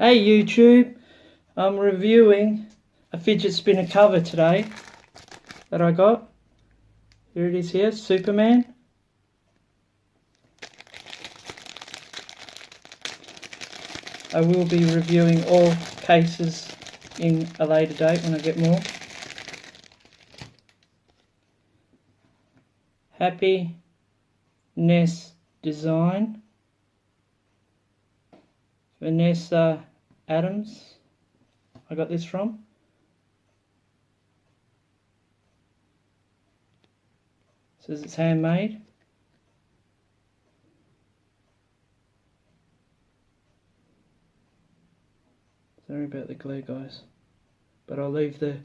Hey YouTube, I'm reviewing a fidget spinner cover today that I got. Here it is here, Superman. I will be reviewing all cases in a later date when I get more. Happiness Design. Vanessa Adams, I got this from. It says it's handmade. Sorry about the glare, guys, but I'll leave the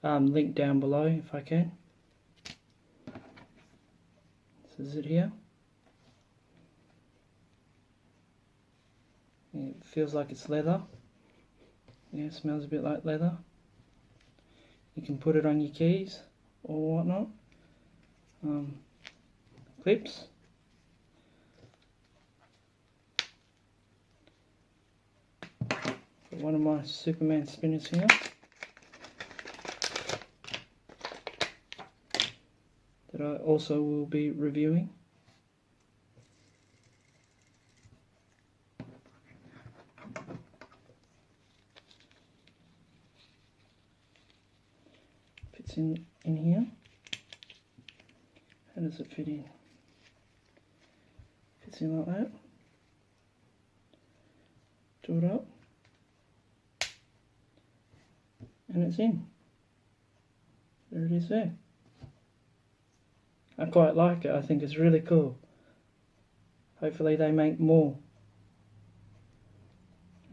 link down below if I can. This is it here. It feels like it's leather. Yeah, it smells a bit like leather. You can put it on your keys or whatnot. Clips. Got one of my Superman spinners here. That I also will be reviewing. Fits in here. How does it fit in? Fits in like that. Do it up. And it's in. There it is there. I quite like it. I think it's really cool. Hopefully they make more.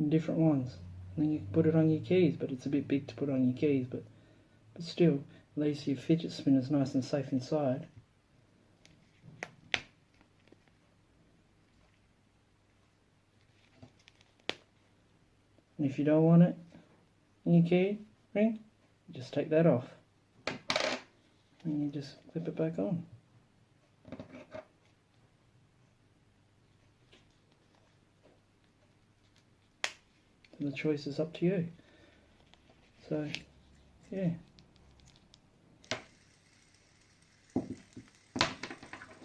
Different ones. And then you can put it on your keys, but it's a bit big to put on your keys, but still, at least your fidget spinner's nice and safe inside. And if you don't want it in your key ring, you just take that off. And you just clip it back on. And the choice is up to you. So, yeah.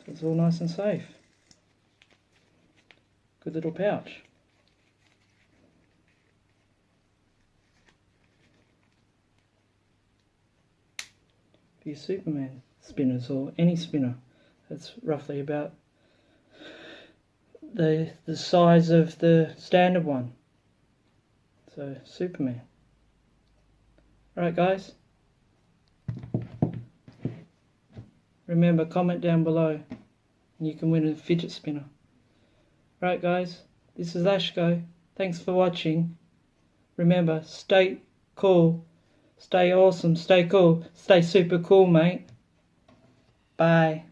So it's all nice and safe. Good little pouch. For your Superman spinners or any spinner. That's roughly about the size of the standard one. So Superman. Alright guys. Remember, comment down below and you can win a fidget spinner. Right guys, this is LashGo. Thanks for watching. Remember, stay cool, stay awesome, stay cool, stay super cool, mate. Bye.